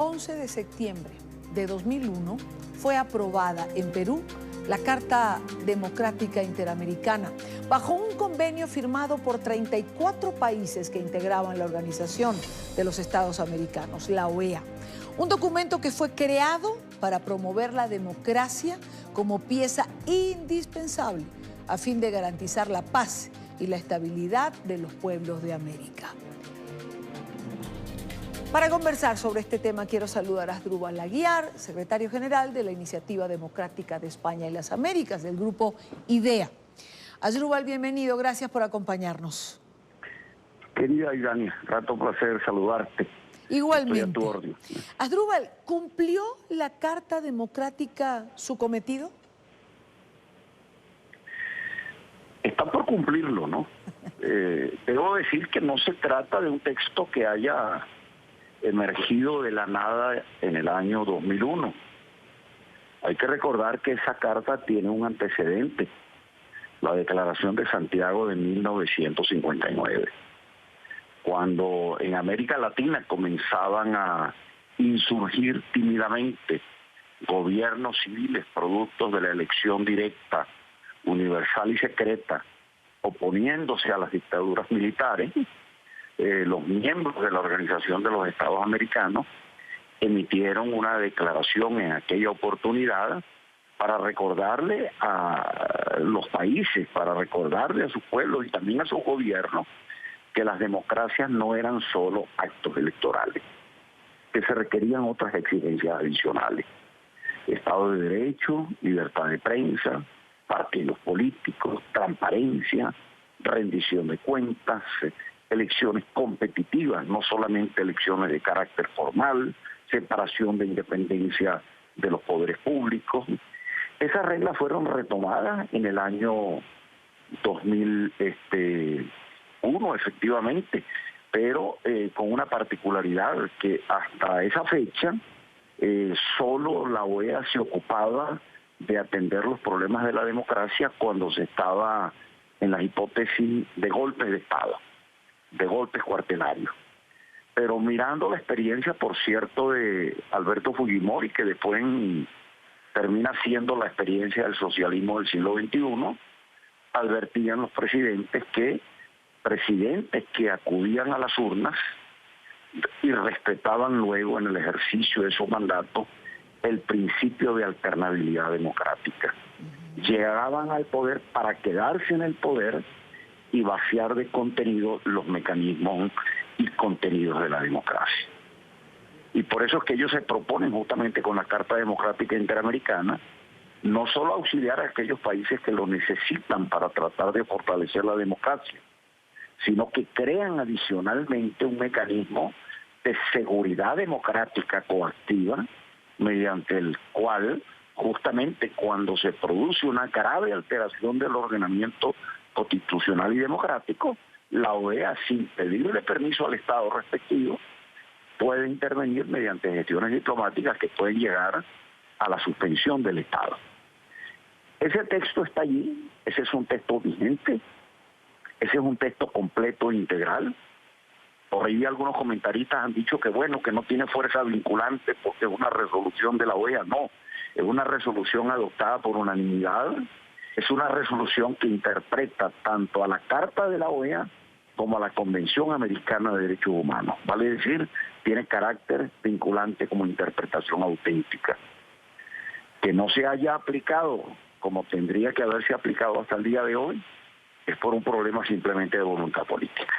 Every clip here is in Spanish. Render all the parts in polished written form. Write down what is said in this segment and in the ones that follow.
11 de septiembre de 2001 fue aprobada en Perú la Carta Democrática Interamericana, bajo un convenio firmado por 34 países que integraban la Organización de los Estados Americanos, la OEA. Un documento que fue creado para promover la democracia como pieza indispensable a fin de garantizar la paz y la estabilidad de los pueblos de América. Para conversar sobre este tema quiero saludar a Asdrúbal Aguiar, secretario general de la Iniciativa Democrática de España y las Américas, del grupo IDEA. Asdrúbal, bienvenido, gracias por acompañarnos. Querida Irania, rato placer saludarte. Igualmente. Estoy a tu orden. Asdrúbal, ¿cumplió la Carta Democrática su cometido? Está por cumplirlo, ¿no? Debo decir que no se trata de un texto que haya emergido de la nada en el año 2001. Hay que recordar que esa carta tiene un antecedente, la Declaración de Santiago de 1959, cuando en América Latina comenzaban a insurgir tímidamente gobiernos civiles productos de la elección directa, universal y secreta, oponiéndose a las dictaduras militares. Los miembros de la Organización de los Estados Americanos emitieron una declaración en aquella oportunidad para recordarle a los países, para recordarle a sus pueblos y también a sus gobiernos que las democracias no eran solo actos electorales, que se requerían otras exigencias adicionales: Estado de Derecho, libertad de prensa, partidos políticos, transparencia, rendición de cuentas, elecciones competitivas, no solamente elecciones de carácter formal, separación de independencia de los poderes públicos. Esas reglas fueron retomadas en el año 2001, efectivamente, pero con una particularidad, que hasta esa fecha solo la OEA se ocupaba de atender los problemas de la democracia cuando se estaba en la hipótesis de golpes de Estado, de golpes cuartelarios. Pero mirando la experiencia, por cierto, de Alberto Fujimori, que después termina siendo la experiencia del socialismo del siglo XXI, advertían los presidentes que acudían a las urnas y respetaban luego en el ejercicio de su mandato el principio de alternabilidad democrática. Llegaban al poder para quedarse en el poder y vaciar de contenido los mecanismos y contenidos de la democracia. Y por eso es que ellos se proponen, justamente con la Carta Democrática Interamericana, no solo auxiliar a aquellos países que lo necesitan para tratar de fortalecer la democracia, sino que crean adicionalmente un mecanismo de seguridad democrática coactiva, mediante el cual, justamente cuando se produce una grave alteración del ordenamiento constitucional y democrático, la OEA, sin pedirle permiso al Estado respectivo, puede intervenir mediante gestiones diplomáticas que pueden llegar a la suspensión del Estado. Ese texto está allí, ese es un texto vigente, ese es un texto completo e integral. Por ahí algunos comentaristas han dicho que bueno, que no tiene fuerza vinculante porque es una resolución de la OEA. No, es una resolución adoptada por unanimidad. Es una resolución que interpreta tanto a la Carta de la OEA como a la Convención Americana de Derechos Humanos. Vale decir, tiene carácter vinculante como interpretación auténtica. Que no se haya aplicado como tendría que haberse aplicado hasta el día de hoy es por un problema simplemente de voluntad política.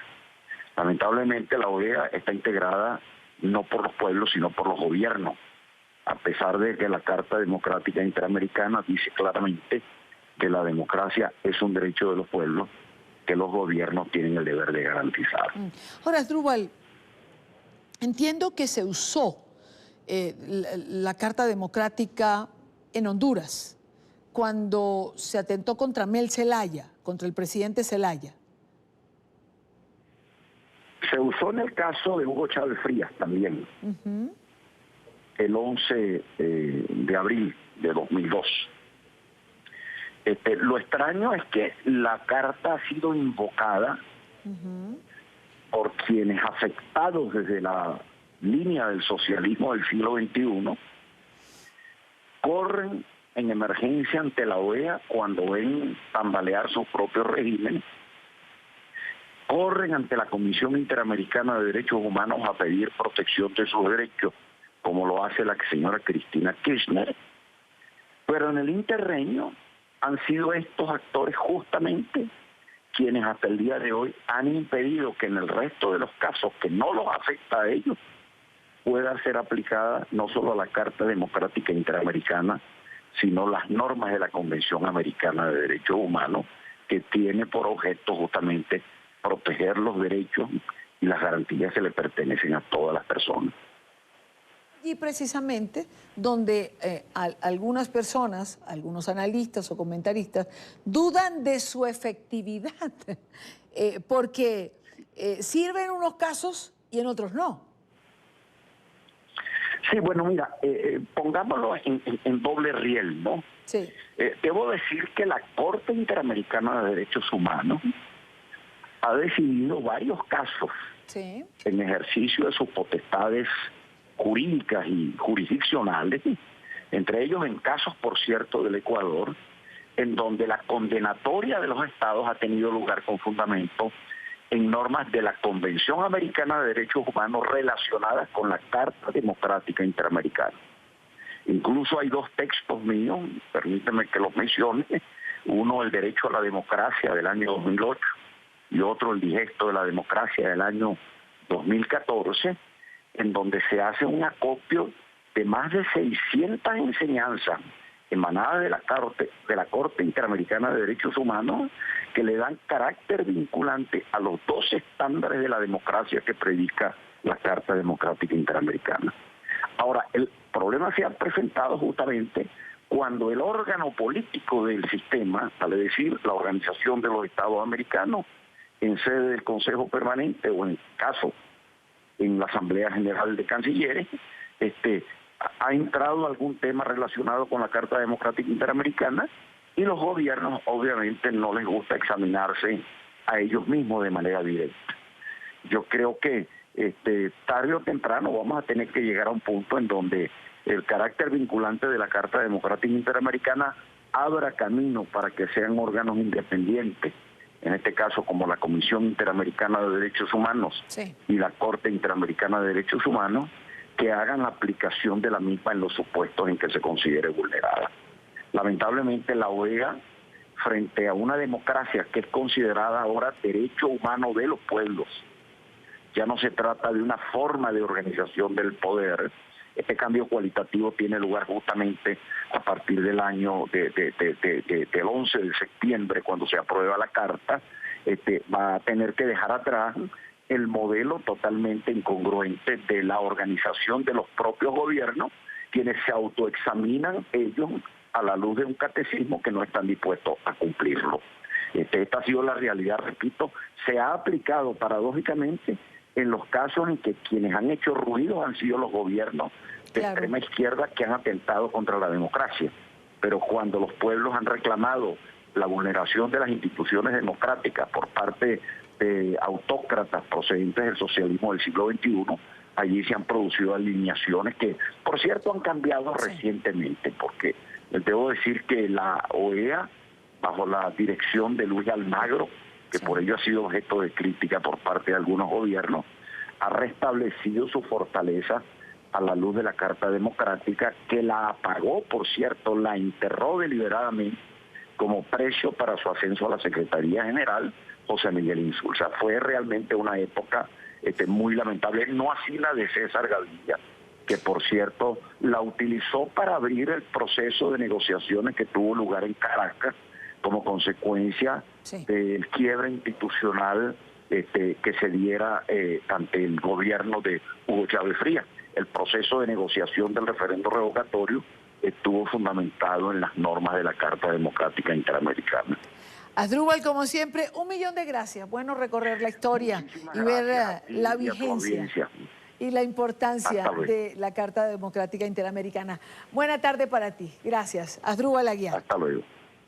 Lamentablemente la OEA está integrada no por los pueblos, sino por los gobiernos, a pesar de que la Carta Democrática Interamericana dice claramente que la democracia es un derecho de los pueblos que los gobiernos tienen el deber de garantizar. Ahora, Asdrúbal, entiendo que se usó la Carta Democrática en Honduras cuando se atentó contra Mel Zelaya, contra el presidente Zelaya. Se usó en el caso de Hugo Chávez Frías también, el 11 de abril de 2002. Lo extraño es que la carta ha sido invocada por quienes afectados desde la línea del socialismo del siglo XXI, corren en emergencia ante la OEA cuando ven tambalear sus propios regímenes, corren ante la Comisión Interamericana de Derechos Humanos a pedir protección de sus derechos, como lo hace la señora Cristina Kirchner, pero en el interreño han sido estos actores justamente quienes hasta el día de hoy han impedido que en el resto de los casos que no los afecta a ellos pueda ser aplicada no solo la Carta Democrática Interamericana, sino las normas de la Convención Americana de Derechos Humanos, que tiene por objeto justamente proteger los derechos y las garantías que le pertenecen a todas las personas. Y precisamente donde algunas personas, algunos analistas o comentaristas, dudan de su efectividad, porque sirve en unos casos y en otros no. Sí, bueno, mira, pongámoslo en doble riel, ¿no? Sí. Debo decir que la Corte Interamericana de Derechos Humanos ha decidido varios casos Sí. en ejercicio de sus potestades jurídicas y jurisdiccionales, entre ellos en casos, por cierto, del Ecuador, en donde la condenatoria de los estados ha tenido lugar con fundamento en normas de la Convención Americana de Derechos Humanos relacionadas con la Carta Democrática Interamericana. Incluso hay dos textos míos, permíteme que los mencione, uno el Derecho a la Democracia del año 2008 y otro el Digesto de la Democracia del año 2014, en donde se hace un acopio de más de 600 enseñanzas emanadas de la Corte Interamericana de Derechos Humanos que le dan carácter vinculante a los dos estándares de la democracia que predica la Carta Democrática Interamericana. Ahora, el problema se ha presentado justamente cuando el órgano político del sistema, vale decir, la Organización de los Estados Americanos, en sede del Consejo Permanente o en caso en la Asamblea General de Cancilleres, ha entrado algún tema relacionado con la Carta Democrática Interamericana y los gobiernos obviamente no les gusta examinarse a ellos mismos de manera directa. Yo creo que tarde o temprano vamos a tener que llegar a un punto en donde el carácter vinculante de la Carta Democrática Interamericana abra camino para que sean órganos independientes, en este caso como la Comisión Interamericana de Derechos Humanos Sí. y la Corte Interamericana de Derechos Humanos, que hagan la aplicación de la misma en los supuestos en que se considere vulnerada. Lamentablemente la OEA, frente a una democracia que es considerada ahora derecho humano de los pueblos, ya no se trata de una forma de organización del poder. Este cambio cualitativo tiene lugar justamente a partir del año del 11 de septiembre, cuando se aprueba la Carta. Va a tener que dejar atrás el modelo totalmente incongruente de la organización de los propios gobiernos, quienes se autoexaminan ellos a la luz de un catecismo que no están dispuestos a cumplirlo. Esta ha sido la realidad, repito, se ha aplicado paradójicamente en los casos en que quienes han hecho ruido han sido los gobiernos de extrema izquierda que han atentado contra la democracia. Pero cuando los pueblos han reclamado la vulneración de las instituciones democráticas por parte de autócratas procedentes del socialismo del siglo XXI, allí se han producido alineaciones que, por cierto, han cambiado recientemente, porque debo decir que la OEA, bajo la dirección de Luis Almagro, que por ello ha sido objeto de crítica por parte de algunos gobiernos, ha restablecido su fortaleza a la luz de la Carta Democrática, que la apagó, por cierto, la enterró deliberadamente como precio para su ascenso a la Secretaría General, José Miguel Insulza. Fue realmente una época muy lamentable, no así la de César Gaviria, que por cierto la utilizó para abrir el proceso de negociaciones que tuvo lugar en Caracas como consecuencia del quiebre institucional que se diera ante el gobierno de Hugo Chávez Frías. El proceso de negociación del referendo revocatorio estuvo fundamentado en las normas de la Carta Democrática Interamericana. Asdrúbal, como siempre, 1.000.000 de gracias. Bueno recorrer la historia y ver la vigencia y la importancia de la Carta Democrática Interamericana. Buena tarde para ti. Gracias. Asdrúbal Aguiar. Hasta luego.